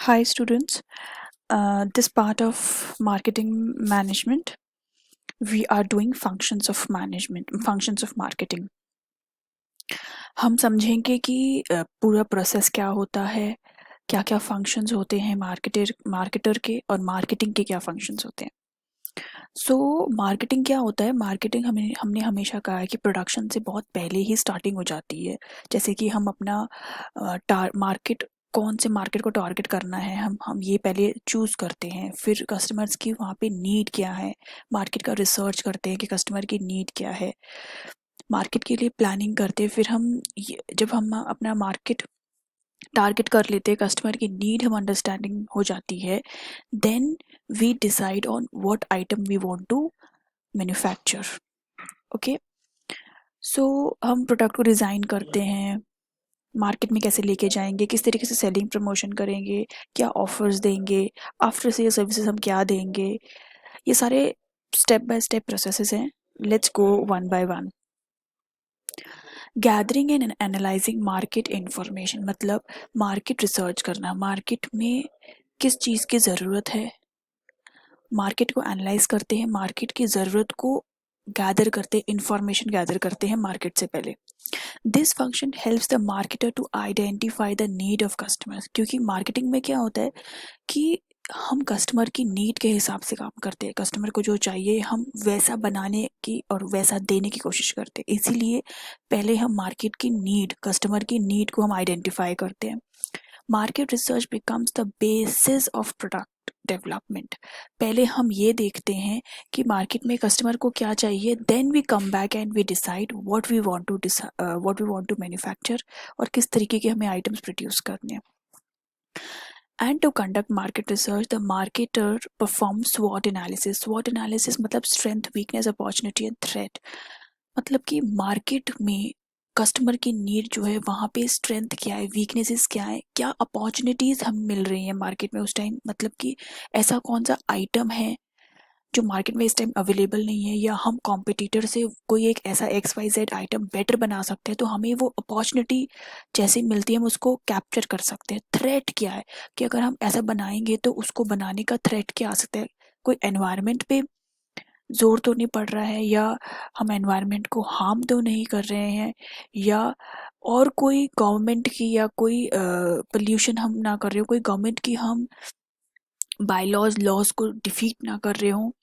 Hi students, this part of marketing management, we are doing functions of management, functions of marketing. हम समझेंगे कि पूरा process क्या होता है, क्या क्या फंक्शंस होते हैं मार्केटर के और मार्केटिंग के क्या फंक्शंस होते हैं. सो मार्केटिंग क्या होता है. मार्केटिंग हमने हमेशा कहा है कि प्रोडक्शन से बहुत पहले ही स्टार्टिंग हो जाती है. जैसे कि हम अपना मार्केट, कौन से मार्केट को टारगेट करना है, हम ये पहले चूज़ करते हैं. फिर कस्टमर्स की वहाँ पे नीड क्या है, मार्केट का रिसर्च करते हैं कि कस्टमर की नीड क्या है, मार्केट के लिए प्लानिंग करते हैं. फिर जब हम अपना मार्केट टारगेट कर लेते हैं, कस्टमर की नीड हम अंडरस्टैंडिंग हो जाती है, then we decide on what item we want to manufacture. Okay, so हम प्रोडक्ट को डिज़ाइन करते हैं, मार्केट में कैसे लेके जाएंगे, किस तरीके से सेलिंग प्रमोशन करेंगे, क्या ऑफर्स देंगे, आफ्टर सेल सर्विसेज हम क्या देंगे. ये सारे स्टेप बाय स्टेप प्रोसेसेस हैं. Let's go one by one. Gathering and analysing market information मतलब मार्केट रिसर्च करना, मार्केट में किस चीज़ की ज़रूरत है, मार्केट को एनालाइज करते हैं, मार्केट की ज़रूरत को गैदर करते हैं, इंफॉर्मेशन गैदर करते हैं मार्केट से पहले. This function helps the marketer to identify the need of customers. क्योंकि मार्केटिंग में क्या होता है कि हम कस्टमर की नीड के हिसाब से काम करते हैं. कस्टमर को जो चाहिए हम वैसा बनाने की और वैसा देने की कोशिश करते हैं. इसीलिए पहले हम मार्केट की नीड, कस्टमर की नीड को हम आइडेंटिफाई करते हैं. Market research becomes the basis of product development. पहले हम ये देखते हैं कि मार्केट में कस्टमर को क्या चाहिए, then we come back and we decide what we want to manufacture और किस तरीके के हमें आइटम्स प्रोड्यूस करने हैं. And to conduct market research, the marketer performs SWOT analysis. SWOT analysis मतलब strength, weakness, opportunity and threat. मतलब कि मार्केट में कस्टमर की नीड जो है वहाँ पे स्ट्रेंथ क्या है, वीकनेसेस क्या है, क्या अपॉर्चुनिटीज़ हमें मिल रही हैं मार्केट में उस टाइम. मतलब कि ऐसा कौन सा आइटम है जो मार्केट में इस टाइम अवेलेबल नहीं है, या हम कॉम्पिटिटर से कोई एक ऐसा XYZ आइटम बेटर बना सकते हैं, तो हमें वो अपॉर्चुनिटी जैसे मिलती है हम उसको कैप्चर कर सकते हैं. थ्रेट क्या है कि अगर हम ऐसा बनाएंगे तो उसको बनाने का थ्रेट क्या आ सकता है. कोई एनवायरनमेंट पे जोर तो नहीं पड़ रहा है, या हम एनवायरनमेंट को हार्म तो नहीं कर रहे हैं, या और कोई गवर्नमेंट की या कोई पोल्यूशन हम ना कर रहे हो, कोई गवर्नमेंट की हम लॉज को डिफीट ना कर रहे हो.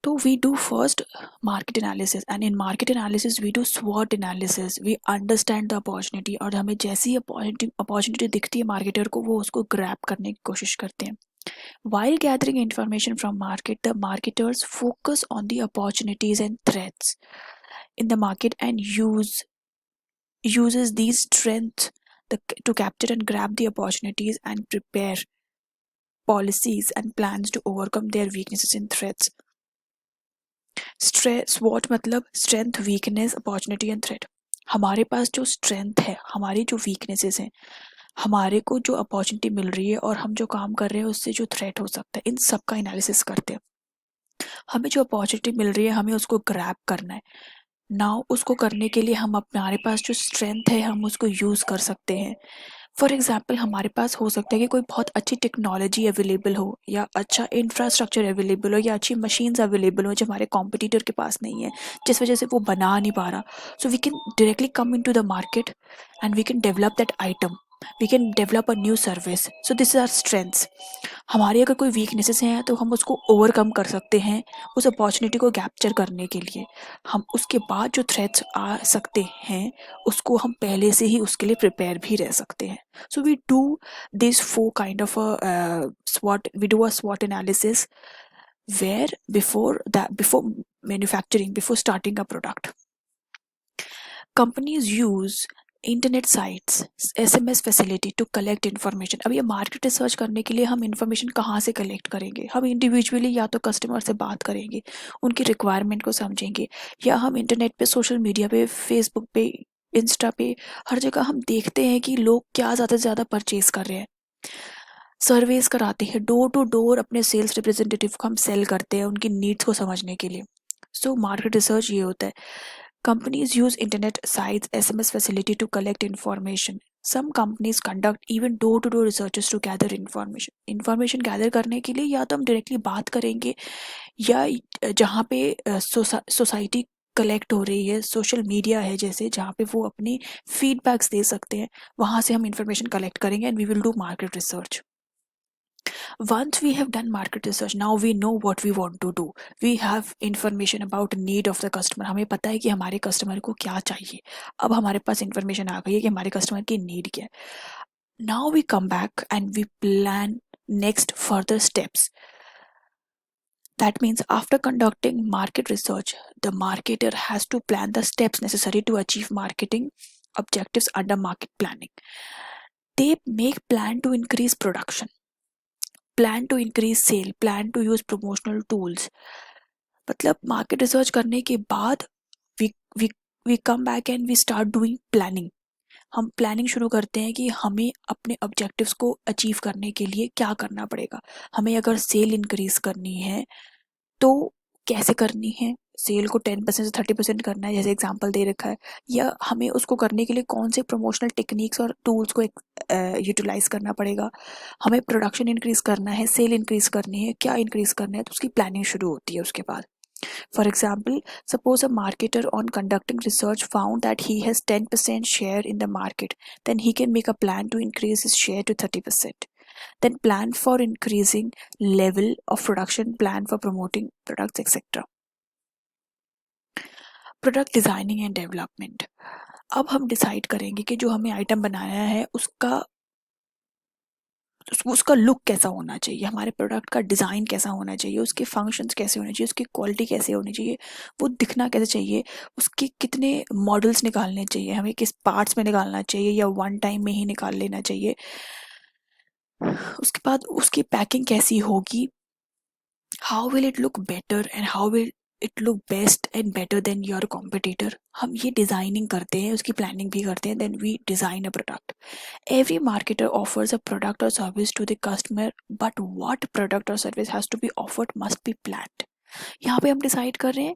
So we do first market analysis, and in market analysis we do SWOT analysis. We understand the opportunity और हमें जैसी अपॉर्चुनिटी दिखती है मार्केटर को, वो उसको ग्रैब करने की कोशिश करते हैं. While gathering information from market, the marketers focus on the opportunities and threats in the market and uses these strengths to capture and grab the opportunities and prepare policies and plans to overcome their weaknesses and threats. SWOT मतलब strength, weakness, opportunity and threat. हमारे पास जो strength है, हमारी जो weaknesses हैं, हमारे को जो अपॉर्चुनिटी मिल रही है और हम जो काम कर रहे हैं उससे जो थ्रेट हो सकता है, इन सब का एनालिसिस करते हैं. हमें जो अपॉर्चुनिटी मिल रही है हमें उसको ग्रैब करना है. नाउ उसको करने के लिए हम हमारे पास जो स्ट्रेंथ है हम उसको यूज़ कर सकते हैं. फॉर एग्जाम्पल हमारे पास हो सकता है कि कोई बहुत अच्छी टेक्नोलॉजी अवेलेबल हो, या अच्छा इंफ्रास्ट्रक्चर अवेलेबल हो, या अच्छी मशीन्स अवेलेबल हो जो हमारे कॉम्पिटिटर के पास नहीं है, जिस वजह से वो बना नहीं पा रहा. So we can directly come in to the market and we can develop that item, we can develop a new service. So this is our strengths. हमारी अगर कोई वीकनेसेस हैं तो हम उसको ओवरकम कर सकते हैं उस अपॉर्चुनिटी को कैप्चर करने के लिए. हम उसके बाद जो थ्रेट्स आ सकते हैं उसको हम पहले से ही उसके लिए प्रिपेयर भी रह सकते हैं. So we do this four kind of SWOT. We do a SWOT analysis where before manufacturing, before starting a product. Companies use internet sites, SMS facility to collect information. अब ये मार्केट रिसर्च करने के लिए हम information कहाँ से collect करेंगे. हम इंडिविजुअली या तो कस्टमर से बात करेंगे, उनकी रिक्वायरमेंट को समझेंगे, या हम इंटरनेट पे, सोशल मीडिया पे, फेसबुक पे, इंस्टा पे, हर जगह हम देखते हैं कि लोग क्या ज़्यादा से ज़्यादा परचेज कर रहे हैं. सर्वेस कराते हैं, डोर टू डोर अपने सेल्स रिप्रेजेंटेटिव को हम सेल करते हैं उनकी नीड्स को समझने के लिए. सो मार्केट रिसर्च ये होता है. Companies use internet sites, SMS facility to collect information. Some companies conduct even door-to-door researches to gather information. Information gather करने के लिए या तो हम डायरेक्टली बात करेंगे या जहाँ पे सोसाइटी कलेक्ट हो रही है, सोशल मीडिया है जैसे, जहाँ पे वो अपनी फीडबैक्स दे सकते हैं, वहाँ से हम इंफॉर्मेशन कलेक्ट करेंगे and we will do market research. Once we have done market research, now we know what we want to do. We have information about need of the customer. हमें पता है कि हमारे कस्टमर को क्या चाहिए. अब हमारे पास इंफॉर्मेशन आ गई है कि हमारे कस्टमर की नीड क्या है. Now we come back and we plan next further steps. That means after conducting market research, the marketer has to plan the steps necessary to achieve marketing objectives under market planning. They make plan to increase production, plan to increase sale, plan to use promotional tools. मतलब market research करने के बाद we we we come back and we start doing planning. हम planning शुरू करते हैं कि हमें अपने ऑब्जेक्टिव्स को अचीव करने के लिए क्या करना पड़ेगा. हमें अगर सेल इंक्रीज करनी है तो कैसे करनी है. सेल को 10% से 30% करना है जैसे एग्जांपल दे रखा है, या हमें उसको करने के लिए कौन से प्रमोशनल टेक्निक्स और टूल्स को यूटिलाइज करना पड़ेगा. हमें प्रोडक्शन इंक्रीज करना है, सेल इंक्रीज करनी है, क्या इंक्रीज करना है, तो उसकी प्लानिंग शुरू होती है उसके बाद. For example, suppose a marketer on conducting research found that he has 10% share in the market, then he can make a plan to increase his share to 30%. Then plan for increasing level of production, plan for promoting products, etc. Product designing and development. अब हम decide करेंगे कि जो हमें item बनाया है उसका look कैसा होना चाहिए, हमारे प्रोडक्ट का डिज़ाइन कैसा होना चाहिए, उसके फंक्शंस कैसे होने चाहिए, उसकी क्वालिटी कैसे होनी चाहिए, वो दिखना कैसे चाहिए, उसके कितने मॉडल्स निकालने चाहिए, हमें किस पार्ट्स में निकालना चाहिए या वन टाइम में ही निकाल लेना चाहिए. उसके बाद उसकी पैकिंग कैसी होगी, how will it look better and how will it look best and better than your competitor. हम ये डिज़ाइनिंग करते हैं, उसकी प्लानिंग भी करते हैं, then we design a product. Every marketer offers a product or service to the customer, but what product or service has to be offered must be planned. यहाँ पे हम डिसाइड कर रहे हैं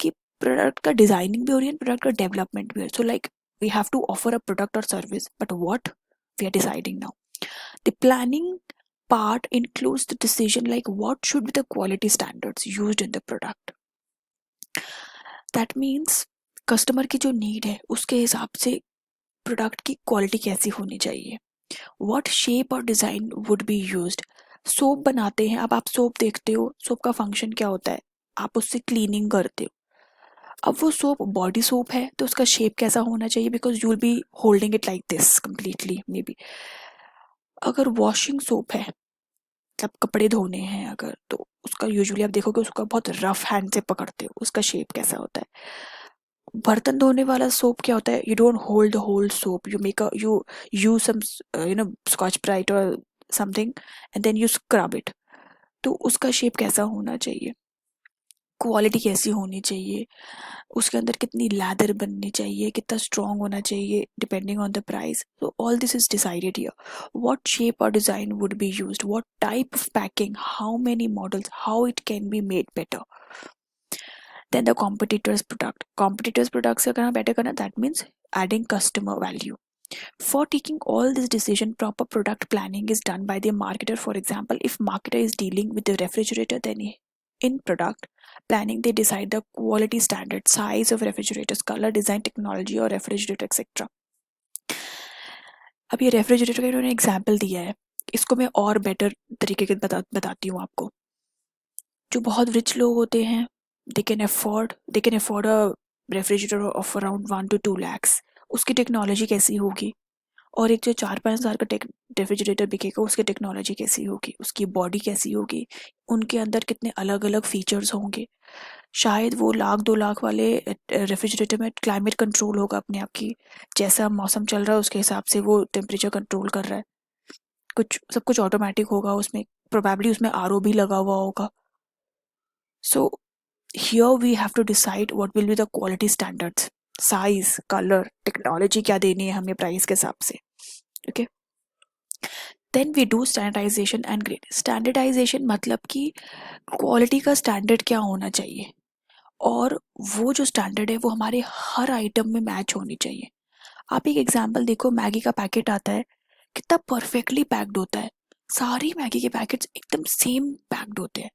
कि प्रोडक्ट का डिजाइनिंग भी हो रही है, प्रोडक्ट का डेवलपमेंट भी हो. So like we have to offer a product और service, but what we are deciding now. The planning part includes the decision like what should be the quality standards used in the product. That means customer की जो need है उसके हिसाब से product की quality कैसी होनी चाहिए. What shape और design would be used. Soap बनाते हैं, अब आप सोप देखते हो, सोप का फंक्शन क्या होता है, आप उससे क्लीनिंग करते हो. अब वो सोप बॉडी सोप है तो उसका शेप कैसा होना चाहिए, because you will be holding it like this completely may be. अगर वॉशिंग सोप है, जब कपड़े धोने हैं अगर, तो उसका यूजुअली आप देखोगे उसका बहुत रफ हैंड से पकड़ते हो, उसका शेप कैसा होता है. बर्तन धोने वाला सोप क्या होता है, you don't hold the whole soap, you make a you use some Scotch Brite or something and then you scrub it. तो उसका शेप कैसा होना चाहिए, क्वालिटी कैसी होनी चाहिए, उसके अंदर कितनी लैदर बननी चाहिए, कितना स्ट्रॉन्ग होना चाहिए डिपेंडिंग ऑन द प्राइस. तो all this is decided here. What shape और design would be used, what type of packing, how many models, how it can be made better. Then the competitors products का better करना, that means adding customer value. For taking all this decision, proper product planning is done by the marketer. For example, if marketer is dealing with the refrigerator, then in product planning they decide the quality standard, size of refrigerators, color, design, technology और refrigerator etc. अब ये refrigerator का इन्होंने example दिया है, इसको मैं और बेटर तरीके के बताती हूँ आपको. जो बहुत रिच लोग होते हैं, they can afford a refrigerator of around 1 to 2 lakhs. उसकी टेक्नोलॉजी कैसी होगी, और एक जो 4-5 हज़ार का रेफ्रिजरेटर बिकेगा उसकी टेक्नोलॉजी कैसी होगी, उसकी बॉडी कैसी होगी, उनके अंदर कितने अलग अलग फीचर्स होंगे. शायद वो 1-2 लाख वाले रेफ्रिजरेटर में क्लाइमेट कंट्रोल होगा अपने आप की, जैसा मौसम चल रहा है उसके हिसाब से वो टेम्परेचर कंट्रोल कर रहा है, सब कुछ ऑटोमेटिक होगा उसमें, प्रोबेबली उसमें आरओ भी लगा हुआ होगा. सो here we have to decide what will be the quality standards, size, color, technology क्या देनी है हमें प्राइस के हिसाब से. okay, then we do standardization and grade. Standardization मतलब कि क्वालिटी का स्टैंडर्ड क्या होना चाहिए, और वो जो स्टैंडर्ड है वो हमारे हर आइटम में मैच होनी चाहिए. आप एक एग्जांपल देखो, मैगी का पैकेट आता है, कितना परफेक्टली पैक्ड होता है। सारी मैगी के पैकेट्स एकदम सेम पैक्ड होते हैं,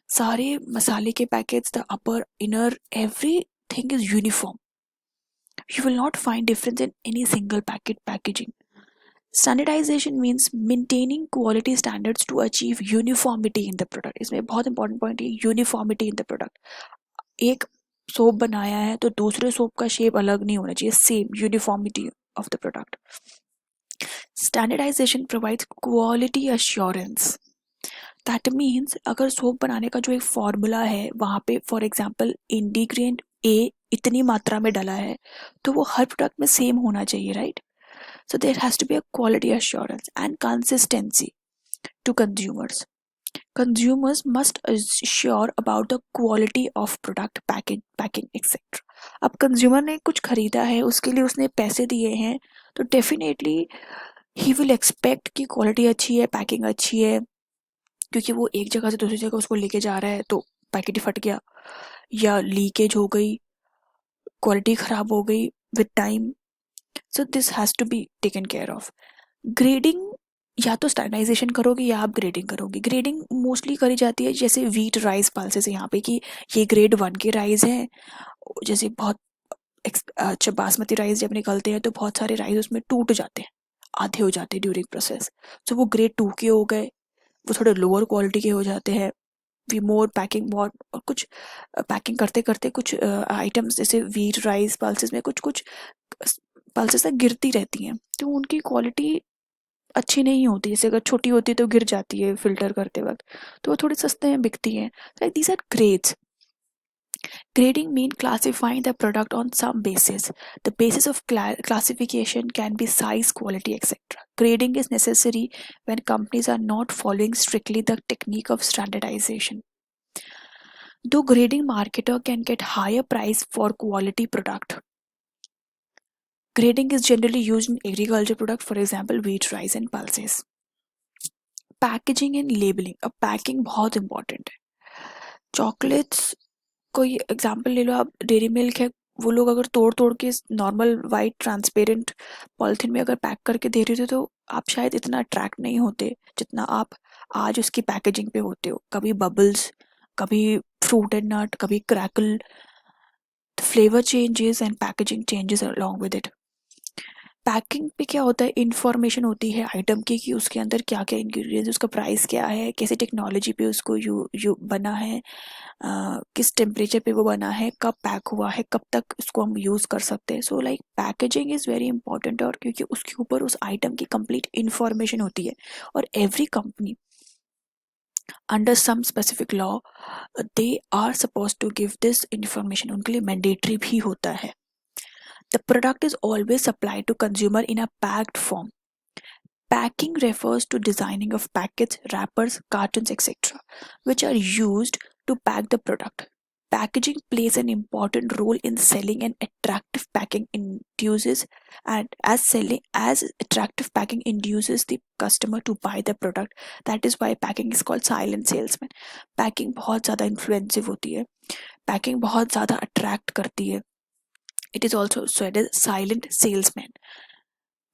सारे मसाले के packets, the upper inner everything is uniform. You will not find difference in any single packaging. Standardization means maintaining quality standards to achieve uniformity in the product. इसमें बहुत important point है uniformity in the product. एक soap बनाया है तो दूसरे soap का shape अलग नहीं होना चाहिए, same uniformity of the product. Standardization provides quality assurance. That means अगर सोप बनाने का जो एक फॉर्मूला है वहाँ पे फॉर एग्जांपल इंडिग्रेंट ए इतनी मात्रा में डला है तो वो हर प्रोडक्ट में सेम होना चाहिए, right? So there has to be a quality assurance and consistency to consumers. Consumers must assure about the quality of product packing etc. अब कंज्यूमर ने कुछ खरीदा है, उसके लिए उसने पैसे दिए हैं, तो डेफिनेटली ही विल एक्सपेक्ट कि क्वालिटी अच्छी है, पैकिंग अच्छी है, क्योंकि वो एक जगह से दूसरी जगह उसको लेके जा रहा है तो पैकेट ही फट गया या लीकेज हो गई, क्वालिटी खराब हो गई with time. So this has to be taken care of. Grading, या तो स्टैंडर्डाइजेशन करोगे या आप ग्रेडिंग करोगे. ग्रेडिंग मोस्टली करी जाती है जैसे वीट राइस पल्सेस यहाँ पे कि ये ग्रेड 1 के राइस हैं. जैसे बहुत अच्छा बासमती राइस जब निकलते हैं तो बहुत सारे राइस उसमें टूट जाते हैं, आधे हो जाते हैं ड्यूरिंग प्रोसेस, तो वो ग्रेड 2 के हो गए, वो थोड़े लोअर क्वालिटी के हो जाते हैं. वी मोर पैकिंग बहुत, और कुछ पैकिंग करते करते कुछ आइटम्स जैसे वीट राइस पल्सेस में कुछ कुछ पल्सेस गिरती रहती हैं, तो उनकी क्वालिटी अच्छी नहीं होती. जैसे अगर छोटी होती है तो गिर जाती है फिल्टर करते वक्त, तो वो थोड़े सस्ते में बिकती हैं. Like these are grades. Grading means classifying the product on some basis. The basis of classification can be size, quality, etc. Grading is necessary when companies are not following strictly the technique of standardization. Though grading marketer can get higher price for quality product, grading is generally used in agriculture product, for example wheat, rice and pulses. Packaging and labeling. अब packing बहुत important है. Chocolates, कोई example ले लो आप, dairy milk है, वो लोग अगर तोड़ तोड़ के नॉर्मल वाइट ट्रांसपेरेंट पॉलिथीन में अगर पैक करके दे रहे थे तो आप शायद इतना अट्रैक्ट नहीं होते जितना आप आज उसकी पैकेजिंग पे होते हो. कभी बबल्स, कभी फ्रूट एंड नट, कभी crackle. Flavour changes and packaging changes along with it. Packing पे क्या होता है, इंफॉर्मेशन होती है आइटम की कि उसके अंदर क्या क्या इंग्रेडिएंट्स, उसका प्राइस क्या है, कैसे टेक्नोलॉजी पे उसको यू बना है, किस टेम्परेचर पे वो बना है, कब पैक हुआ है, कब तक उसको हम यूज़ कर सकते हैं. So like packaging is very important, और क्योंकि उसके ऊपर उस आइटम की कंप्लीट इंफॉर्मेशन होती है. और every company under some specific law they are suppose to give this information, उनके लिए मैंडेटरी भी होता है. The product is always supplied to consumer in a packed form. Packing refers to designing of packets, wrappers, cartons, etc., which are used to pack the product. Packaging plays an important role in selling, and attractive packing induces as attractive packing induces the customer to buy the product. That is why packing is called silent salesman. Packing बहुत ज़्यादा influensive होती है, packing बहुत ज़्यादा attract करती है. It is also said as silent salesman.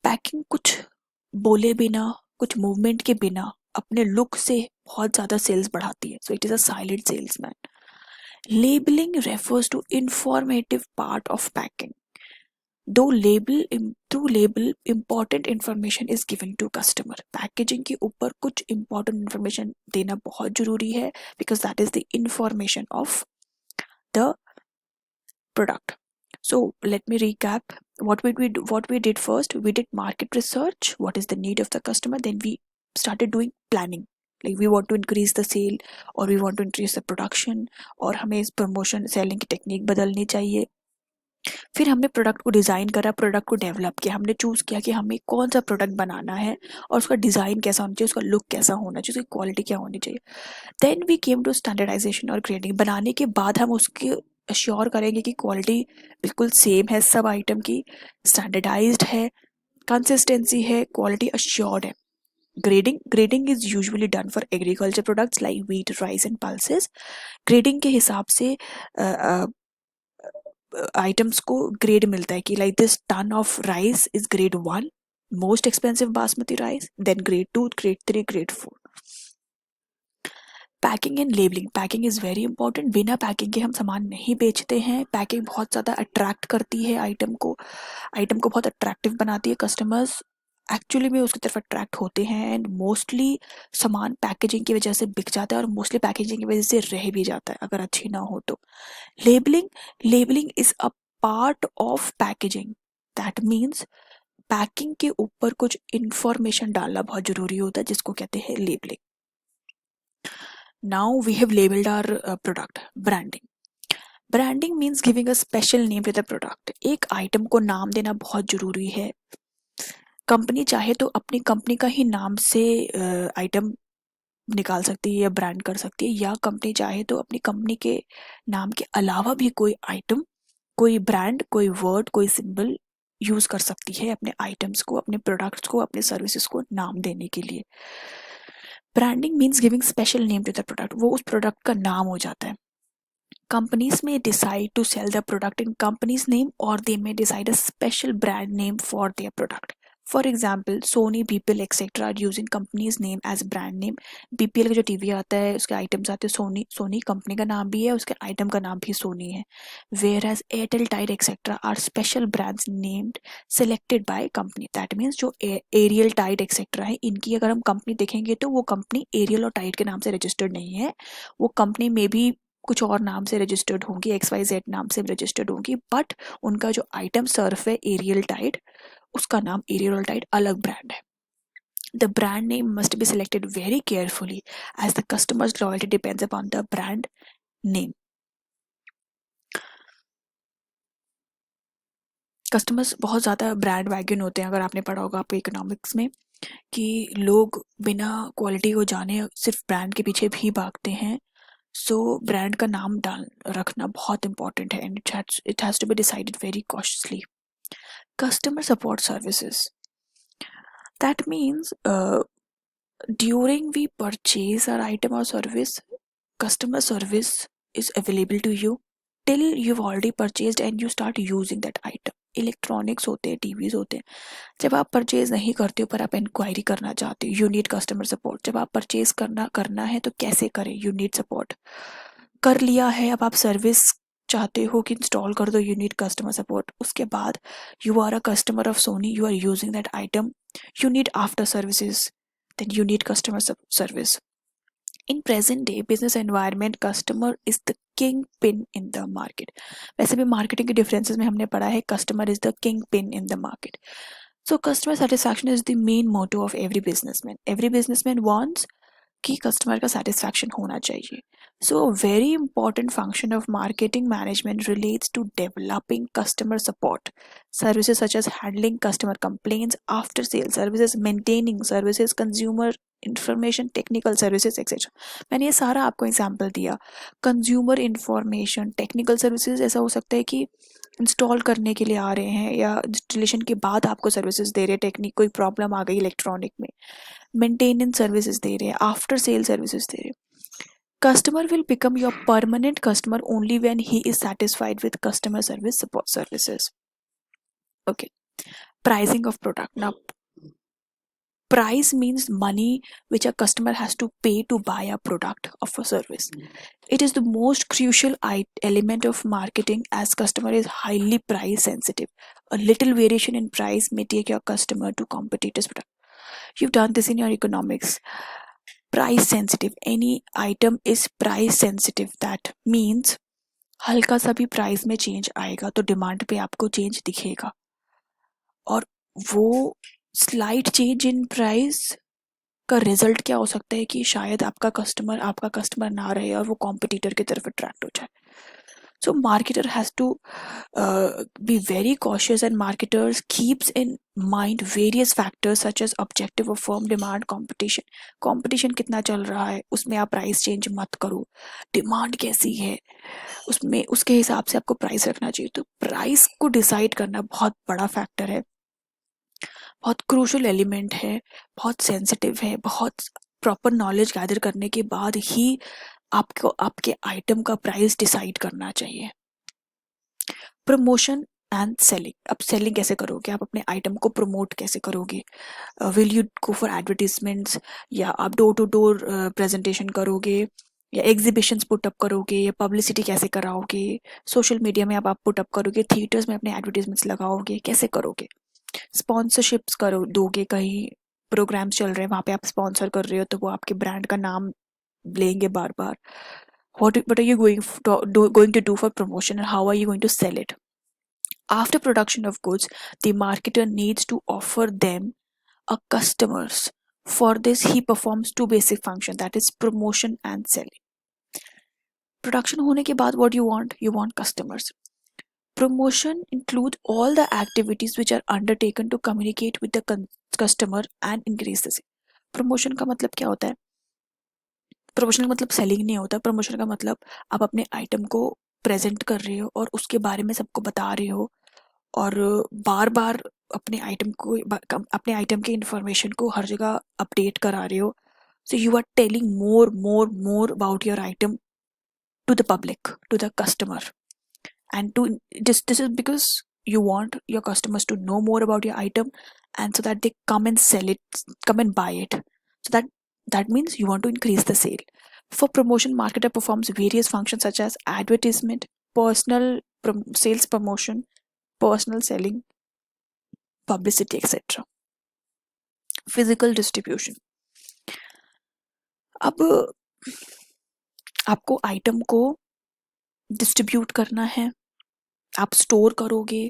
Packing कुछ बोले बिना, कुछ मूवमेंट के बिना अपने लुक से बहुत ज़्यादा सेल्स बढ़ाती है. So it is a silent salesman. Labelling refers to informative part of packing. Through label important information is given to customer. Packaging के ऊपर कुछ इम्पॉर्टेंट इंफॉर्मेशन देना बहुत ज़रूरी है, because that is the information of the product. So let me recap what we did first. We did market research, what is the need of the customer. Then we started doing planning, like we want to increase the sale or we want to increase the production, और हमें इस promotion selling की technique बदलनी चाहिए. फिर हमने product को design करा, प्रोडक्ट को डेवलप किया, हमने चूज़ किया कि हमें कौन सा प्रोडक्ट बनाना है और उसका डिज़ाइन कैसा होना चाहिए, उसका लुक कैसा होना चाहिए, उसकी क्वालिटी क्या होनी चाहिए. Then we came to standardisation और ग्रेडिंग. बनाने के बाद हम उसकी अश्योर करेंगे कि क्वालिटी बिल्कुल सेम है सब आइटम की, स्टैंडर्डाइज्ड है, कंसिस्टेंसी है, क्वालिटी अश्योर्ड है. Grading is usually done for agriculture products like wheat, rice and pulses. Grading के हिसाब से आइटम्स को ग्रेड मिलता है कि like this ton of rice is grade 1 most expensive basmati rice, then grade 2, grade 3, grade 4। Packing and labelling, packing is very important. बिना packing के हम सामान नहीं बेचते हैं। पैकिंग बहुत ज़्यादा अट्रैक्ट करती है आइटम को बहुत अट्रैक्टिव बनाती है। कस्टमर्स एक्चुअली में उसकी तरफ अट्रैक्ट होते हैं एंड मोस्टली सामान पैकेजिंग की वजह से बिक जाता है और मोस्टली पैकेजिंग की वजह से रह भी जाता है अगर अच्छी ना हो तो। Labelling, labelling is a part of packaging. That means packing के ऊपर कुछ इंफॉर्मेशन डालना बहुत जरूरी होता है जिसको कहते हैं labelling. Now we have labeled our product. Branding. Branding means giving a special name to the product. एक आइटम को नाम देना बहुत जरूरी है। कंपनी चाहे तो अपनी कंपनी का ही नाम से आइटम निकाल सकती है या ब्रांड कर सकती है, या कंपनी चाहे तो अपनी कंपनी के नाम के अलावा भी कोई आइटम, कोई ब्रांड, कोई वर्ड, कोई सिंबल यूज कर सकती है अपने आइटम्स को, अपने प्रोडक्ट्स को, अपने सर्विसेज को नाम देने के लिए। Branding means giving special name to the product, वो उस प्रोडक्ट का नाम हो जाता है। Companies may decide to sell the product in company's name or they may decide a special brand name for their product. For example, Sony, BPL, etc. are using company's name as brand name. BPL का जो TV आता है उसके items आते हैं Soni, Sony company का नाम भी है, उसके आइटम का नाम भी सोनी है। Whereas Airtel, Tide, etc. are special brands named selected by company. That means जो Ariel, Tide, etc. है, इनकी अगर हम कंपनी देखेंगे तो वो कंपनी एरियल और टाइड के नाम से रजिस्टर्ड नहीं है। वो कंपनी में भी कुछ और नाम से रजिस्टर्ड होंगी, XYZ नाम से रजिस्टर्ड होंगी, बट उनका जो आइटम सर्फ है एरियल टाइड, उसका नाम एरियल टाइड अलग ब्रांड है। The brand name must be selected very carefully as the customer's loyalty depends upon the brand name. Customers बहुत ज़्यादा ब्रांड वैगन होते हैं, अगर आपने पढ़ा होगा आपको इकोनॉमिक्स में कि लोग बिना क्वालिटी को जाने सिर्फ ब्रांड के पीछे भी भागते हैं। सो ब्रांड का नाम डाल रखना बहुत इंपॉर्टेंट है and it has to be decided very cautiously. Customer support services, that means during we purchase our item or service, customer service is available to you till you've already purchased and you start using that item. Electronics होते हैं, TVs होते हैं, जब आप purchase नहीं करते हो पर आप इंक्वायरी करना चाहते हो, यू नीड कस्टमर सपोर्ट। जब आप परचेज करना है तो कैसे करें, यू नीड सपोर्ट। कर लिया है, अब आप सर्विस चाहते हो कि इंस्टॉल कर दो, यू नीड कस्टमर सपोर्ट। उसके बाद you are a customer of Sony, you are using that item, you need after services, then you need customer service. In present day business environment, customer is the king pin in the market. वैसे भी marketing के differences में हमने पढ़ा है customer is the king pin in the market. So customer satisfaction is the main motto of every businessman. Every businessman wants कि customer का satisfaction होना चाहिए। So very important function of marketing management relates to developing customer support services such as handling customer complaints, after sale services, maintaining services, consumer information, technical services etcetera. मैंने ये सारा आपको example दिया। Consumer information, technical services ऐसा हो सकता है कि इंस्टॉल करने के लिए आ रहे हैं या इंस्टॉलेशन के बाद आपको सर्विसेज दे रहे हैं, टेक्निक कोई प्रॉब्लम आ गई इलेक्ट्रॉनिक में, मेंटेनेंस सर्विसेज दे रहे हैं, आफ्टर सेल सर्विसेज दे रहे हैं। Customer will become your permanent customer only when he is satisfied with customer service support services. Okay, pricing of product. Now price means money which a customer has to pay to buy a product of a service. It is the most crucial element of marketing as customer is highly price sensitive. A little variation in price may take your customer to competitors product. You've done this in your economics. Price sensitive, any item is price sensitive. That means हल्का सा भी price में change आएगा तो demand पे आपको change दिखेगा, और वो स्लाइट चेंज इन प्राइस का रिजल्ट क्या हो सकता है कि शायद आपका कस्टमर ना रहे और वो कॉम्पिटिटर की तरफ अट्रैक्ट हो जाए। So marketer has to be very cautious, and marketers keeps in mind various factors such as objective of firm, demand, competition. Competition कितना चल रहा है उसमें आप प्राइस चेंज मत करो, डिमांड कैसी है उसमें उसके हिसाब से आपको प्राइस रखना चाहिए। तो प्राइस को डिसाइड करना बहुत बड़ा फैक्टर है, बहुत क्रूशल एलिमेंट है, बहुत सेंसिटिव है। बहुत प्रॉपर नॉलेज गैदर करने के बाद ही आपको आपके आइटम का प्राइस डिसाइड करना चाहिए। प्रमोशन एंड सेलिंग, अब सेलिंग कैसे करोगे, आप अपने आइटम को प्रमोट कैसे करोगे, will you go for advertisements, या आप डोर टू डोर प्रेजेंटेशन करोगे, या एग्जीबिशंस पुटअप करोगे, या पब्लिसिटी कैसे कराओगे, सोशल मीडिया में आप पुटअप करोगे, थिएटर्स में अपने एडवर्टीजमेंट्स लगाओगे, कैसे करोगे, स्पॉन्सरशिप्स करो दोगे, कहीं प्रोग्राम्स चल रहे हैं वहाँ पे आप स्पॉन्सर कर रहे हो तो वो आपके ब्रांड का नाम लेंगे बार बार. What are you going to do for promotion, and how are you going to sell it? After production of goods, the marketer needs to offer them a customers. For this, he performs two basic functions, that is promotion and selling. Production होने के बाद what you want customers. Promotion includes all the activities which are undertaken to communicate with the customer and increase the sale. Promotion का मतलब क्या होता है? Promotion का मतलब सेलिंग नहीं होता. प्रमोशन का मतलब आप अपने आइटम को प्रेजेंट कर रहे हो और उसके बारे में सबको बता रहे हो और बार बार अपने आइटम के इंफॉर्मेशन को हर जगह अपडेट करा रहे हो. So you are telling more about your item to the public, to the customer, and to this is because you want your customers to know more about your item, and so that they come and sell it, come and buy it. So that means you want to increase the sale. For promotion, marketer performs various functions such as advertisement, personal sales promotion, personal selling, publicity, etc. Physical distribution. अब आपको item को distribute करना है, आप store करोगे,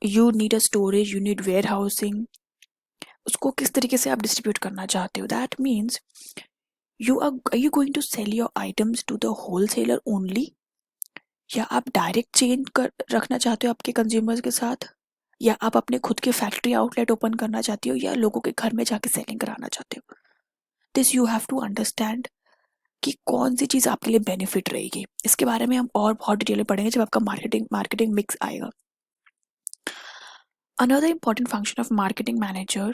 you need a storage, you need warehousing, उसको किस तरीके से आप डिस्ट्रीब्यूट करना चाहते हो. That means are you going to sell your items to the wholesaler only, या आप डायरेक्ट चेन कर रखना चाहते हो आपके कंज्यूमर्स के साथ, या आप अपने खुद के फैक्ट्री आउटलेट ओपन करना चाहते हो, या लोगों के घर में जाके सेलिंग कराना चाहते हो. This you have to understand कि कौन सी चीज़ आपके लिए बेनिफिट रहेगी. इसके बारे में हम और बहुत डिटेल में पढ़ेंगे जब आपका मार्केटिंग मिक्स आएगा. Another important function of marketing manager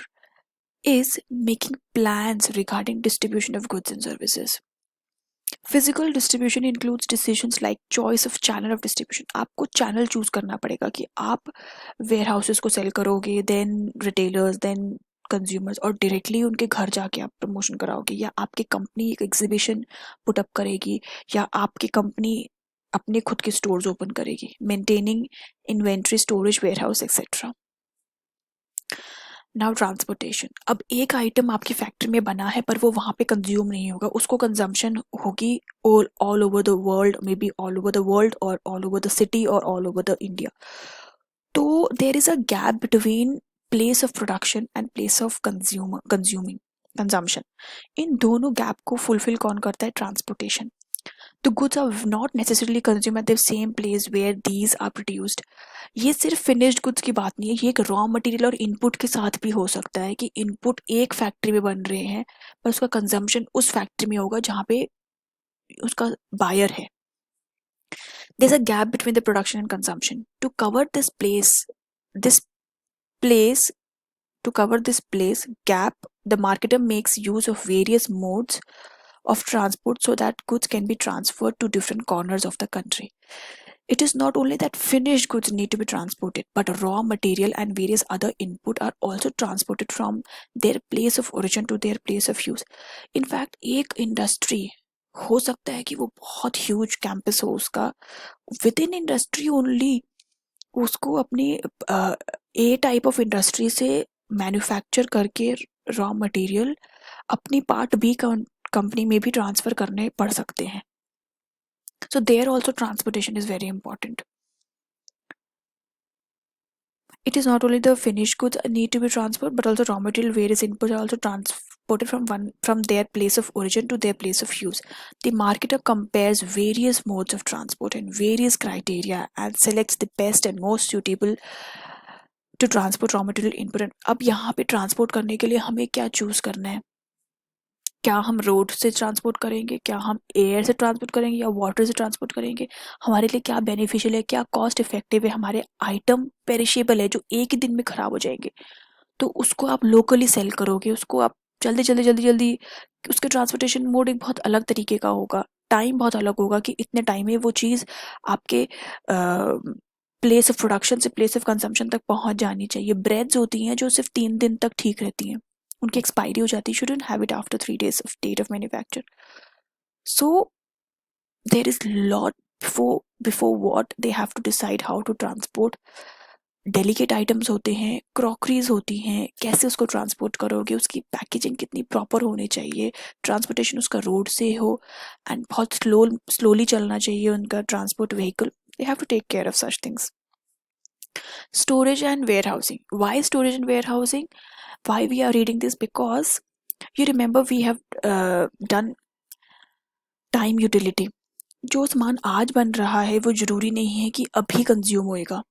is making plans regarding distribution of goods and services. Physical distribution includes decisions like choice of channel of distribution. आपको चैनल चूज करना पड़ेगा कि आप वेयर हाउसेस को cell करोगे, then retailers, then consumers, और directly उनके घर जाके आप प्रमोशन कराओगे, या आपकी कंपनी एक एग्जीबिशन पुटअप करेगी, या आपकी कंपनी अपने खुद के स्टोर्स ओपन करेगी. Maintaining inventory, storage, warehouse, etcetera. Now transportation. अब एक आइटम आपकी फैक्ट्री में बना है पर वो वहाँ पे कंज्यूम नहीं होगा, उसको कंजम्पशन होगी all over the world, may be all over the world और ऑल ओवर द सिटी और ऑल ओवर द इंडिया. तो there is a gap between place of production and place of consumption. इन दोनों गैप को fulfil कौन करता है? Transportation. The goods are not necessarily consumed at the same place where these are produced. ये सिर्फ फिनिश्ड गुड्स की बात नहीं है, ये एक रॉ मटेरियल और इनपुट के साथ भी हो सकता है कि इनपुट एक फैक्ट्री में बन रहे हैं पर उसका कंजम्पशन उस फैक्ट्री में होगा जहाँ पे उसका बायर है. There's a gap between the production and consumption. To cover this place, to cover this place gap, the marketer makes use of various modes of transport so that goods can be transferred to different corners of the country. It is not only that finished goods need to be transported, but raw material and various other input are also transported from their place of origin to their place of use. In fact, एक industry हो सकता है कि वो बहुत huge campus हो उसका, with in industry only उसको अपनी ए टाइप ऑफ इंडस्ट्री से मैन्युफैक्चर करके रॉ मटेरियल अपनी पार्ट बी कंपनी में भी ट्रांसफर करने पड़ सकते हैं. So there also transportation is very important. It is not only the finished goods need to be transported, but also raw material, various inputs are also transported from their place of origin to their place of use. The marketer compares various modes of transport and various criteria and selects the best and most suitable to transport raw material input. अब यहाँ पे transport करने के लिए हमें क्या choose करना है? क्या हम रोड से ट्रांसपोर्ट करेंगे, क्या हम एयर से ट्रांसपोर्ट करेंगे, या वाटर से ट्रांसपोर्ट करेंगे? हमारे लिए क्या बेनिफिशियल है, क्या कॉस्ट इफेक्टिव है? हमारे आइटम पेरिशेबल है जो एक ही दिन में खराब हो जाएंगे, तो उसको आप लोकली सेल करोगे, उसको आप जल्दी उसके ट्रांसपोर्टेशन मोड एक बहुत अलग तरीके का होगा, टाइम बहुत अलग होगा कि इतने टाइम में वो चीज़ आपके प्लेस ऑफ प्रोडक्शन से प्लेस ऑफ कंजम्पशन तक पहुंच जानी चाहिए। ब्रेड्स होती हैं जो सिर्फ 3 दिन तक ठीक रहती हैं, उनकी एक्सपायरी हो जाती है, shouldn't have it after 3 days of date of manufacture. So there is lot before what they have to decide how to transport. Delicate items होते हैं, क्रॉकरीज होती हैं, कैसे उसको ट्रांसपोर्ट करोगे, उसकी पैकेजिंग कितनी प्रॉपर होनी चाहिए, ट्रांसपोर्टेशन उसका रोड से हो, एंड बहुत स्लोली चलना चाहिए उनका transport vehicle. They have to take care of such things. Storage and warehousing. Why storage and warehousing? Why we are reading this? Because you remember we have done time utility. जो सामान आज बन रहा है वो जरूरी नहीं है कि अभी कंज्यूम होएगा.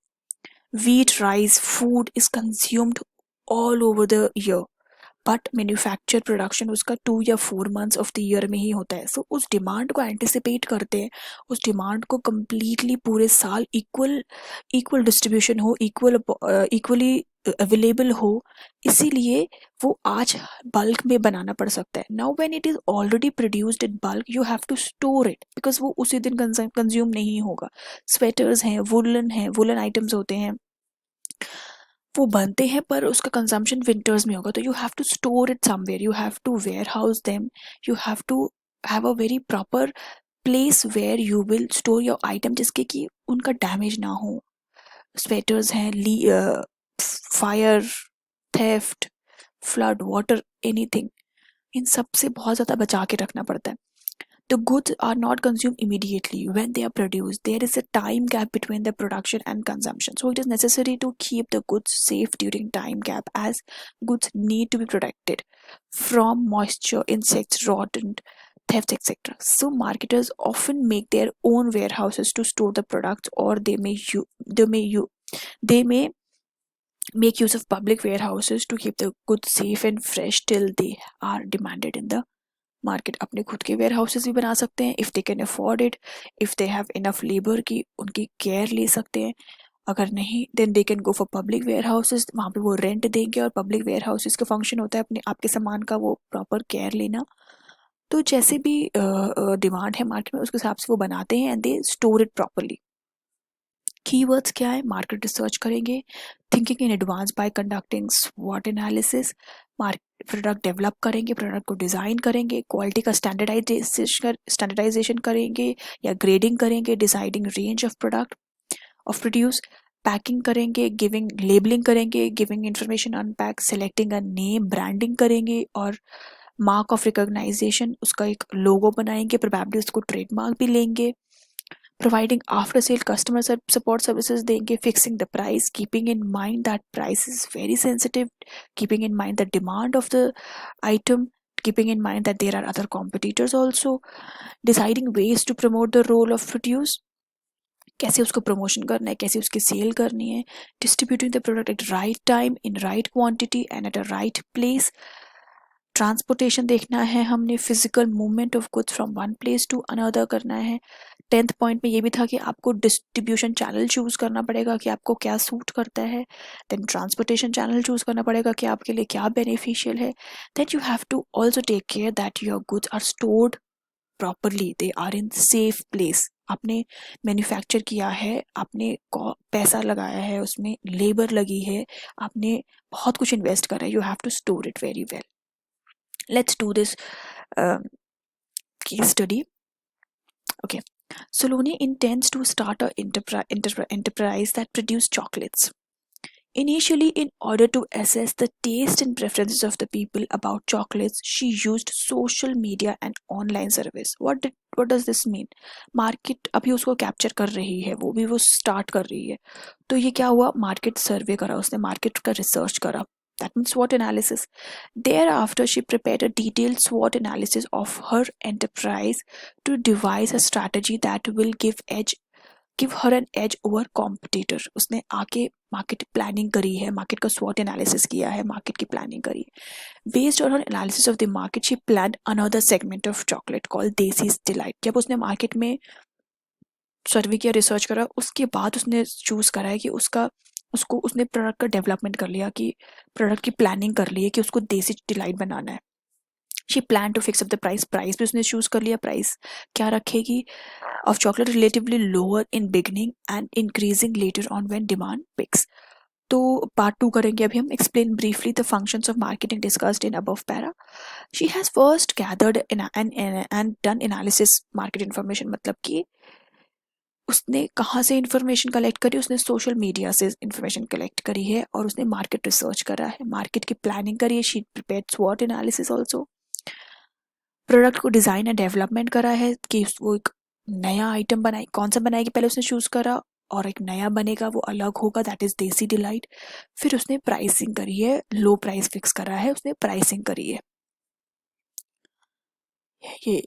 Wheat, rice, food is consumed all over the year, but manufacture production उसका 2 या 4 months ऑफ द ईयर में ही होता है. सो उस डिमांड को एंटिसिपेट करते हैं, उस डिमांड को कम्प्लीटली पूरे साल इक्वल डिस्ट्रीब्यूशन हो, इक्वली अवेलेबल हो, इसीलिए वो आज बल्क में बनाना पड़ सकता है. Now when it is already produced in bulk you have to store it, because वो उसी दिन कंज्यूम नहीं होगा. स्वेटर्स हैं, वुलन आइटम्स होते हैं, वो बनते हैं पर उसका कंजम्पशन विंटर्स में होगा, तो you have to store it somewhere, you have to warehouse them, you have to have a very proper place where you will store your item, जिसके कि उनका डैमेज ना हो. स्वेटर्स हैं, fire, theft, flood, water, anything, इन सब से बहुत ज़्यादा बचा के रखना पड़ता है. The goods are not consumed immediately when they are produced. There is a time gap between the production and consumption. So it is necessary to keep the goods safe during time gap, as goods need to be protected from moisture, insects, rodent, theft, etc. So marketers often make their own warehouses to store the products, or they may make use of public warehouses to keep the goods safe and fresh till they are demanded in the market. अपने खुद के warehouses भी बना सकते हैं, if they can afford it, if they have enough labour की उनकी care ले सकते हैं. अगर नहीं then they can go for public warehouses, वहाँ पे वो रेंट देंगे, और पब्लिक वेयर हाउसेस का फंक्शन होता है अपने आपके सामान का वो प्रॉपर केयर लेना. तो जैसे भी डिमांड है मार्केट में उसके हिसाब से वो बनाते हैं and they store it properly. Keywords क्या है? मार्केट रिसर्च करेंगे, thinking in advance by conducting स्वॉट एनालिसिस, प्रोडक्ट डेवलप करेंगे, प्रोडक्ट को डिज़ाइन करेंगे, क्वालिटी का स्टैंडर्डाइजेशन करेंगे या ग्रेडिंग करेंगे, deciding range of product of produce, packing करेंगे, गिविंग लेबलिंग करेंगे, giving information on pack, selecting a name, branding करेंगे, और मार्क ऑफ रिकॉग्नाइजेशन, उसका एक लोगो बनाएंगे, प्रोबेबली उसको ट्रेडमार्क भी लेंगे, providing after sale customer support services देंगे, fixing the price, keeping in mind that price is very sensitive, keeping in mind the demand of the item, keeping in mind that there are other competitors also, deciding ways to promote the role of produce, कैसे उसको promotion करना है, कैसे उसकी cell करनी है, distributing the product at right time, in right quantity and at a right place. Transportation देखना है हमने, physical movement of goods from one place to another करना है. 10th पॉइंट में ये भी था कि आपको डिस्ट्रीब्यूशन चैनल चूज करना पड़ेगा कि आपको क्या सूट करता है. देन ट्रांसपोर्टेशन चैनल चूज करना पड़ेगा कि आपके लिए क्या बेनिफिशियल है. Then you have to also take care that your goods are stored properly, they are in safe place. आपने मैन्युफैक्चर किया है, आपने पैसा लगाया है, उसमें लेबर लगी है, आपने बहुत कुछ इन्वेस्ट करा है, you have to store it very well. Let's do this case study. Okay, Saloni intends to start a enterprise that produces chocolates. Initially, in order to assess the taste and preferences of the people about chocolates, she used social media and online service. What does this mean? Market अभी उसको capture कर रही है, वो भी वो start कर रही है. तो ये क्या हुआ, मार्केट सर्वे करा उसने, मार्केट का रिसर्च करा. That means SWOT analysis. Thereafter, she prepared a detailed SWOT analysis of her enterprise to devise a strategy that will give her an edge over competitor. उसने आके मार्केट प्लानिंग करी है, market का SWOT analysis किया है, market की planning करी है. Based on her analysis of the market, she planned another segment of chocolate called Desi's Delight. जब उसने मार्केट में सर्वे किया, रिसर्च करा, उसके बाद उसने चूज करा है कि उसने प्रोडक्ट का डेवलपमेंट कर लिया, कि प्रोडक्ट की प्लानिंग कर ली है कि उसको देसी डिलाइट बनाना है. She plan to fix up the price, price भी उसने चूज कर लिया, प्राइस क्या रखेगी of chocolate relatively lower in beginning and increasing later on when demand peaks. तो पार्ट 2 करेंगे अभी हम। Explain briefly the functions of marketing discussed in above para. She has first gathered and done analysis market information, मतलब कि उसने कहाँ से information collect करी, उसने सोशल मीडिया से इंफॉर्मेशन कलेक्ट करी है और उसने मार्केट रिसर्च करा है, मार्केट की प्लानिंग करी है, शी प्रिपेयर्ड स्वॉट एनालिसिस ऑल्सो। प्रोडक्ट को डिजाइन एंड डेवलपमेंट करा है कि वो एक नया आइटम बनाए, कौन सा बनाएगी पहले उसने चूज करा, और एक नया बनेगा वो अलग होगा, दैट इज देसी डिलाइट। फिर उसने प्राइसिंग करी है, लो प्राइस फिक्स करा है, उसने प्राइसिंग करी है। ये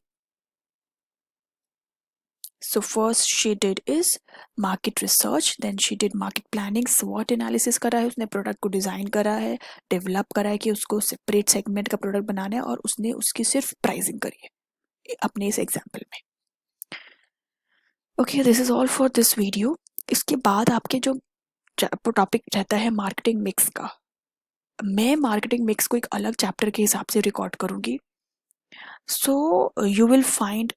So first she did is market research, then she did market planning, SWOT analysis करा है उसने, प्रोडक्ट को डिज़ाइन करा है, डेवलप करा है कि उसको सेपरेट सेगमेंट का प्रोडक्ट बनाना है, और उसने उसकी सिर्फ प्राइसिंग करी है अपने इस एग्जाम्पल में। Okay, this is all for this video. इसके बाद आपके जो टॉपिक रहता है मार्केटिंग मिक्स का, मैं मार्केटिंग मिक्स को एक अलग चैप्टर के हिसाब से रिकॉर्ड करूँगी। So you will find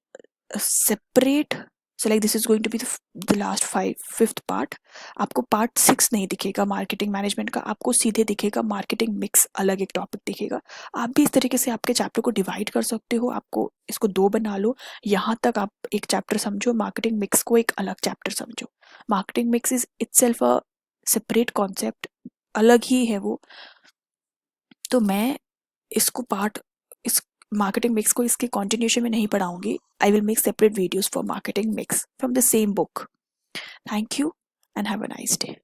separate, so like this is going to be the last fifth part। आपको पार्ट 6 नहीं दिखेगा मार्केटिंग मैनेजमेंट का, आपको सीधे दिखेगा मार्केटिंग मिक्स, अलग एक टॉपिक दिखेगा। आप भी इस तरीके से आपके चैप्टर को डिवाइड कर सकते हो, आपको इसको 2 बना लो, यहाँ तक आप एक चैप्टर समझो, मार्केटिंग मिक्स को एक अलग चैप्टर समझो। Marketing mix is itself a separate concept, अलग ही है वो। तो मैं इसको पार्ट, इस मार्केटिंग मिक्स को इसके कंटिन्यूशन में नहीं पढ़ाऊंगी। I will make separate videos for marketing mix from the same book. Thank you and have a nice day.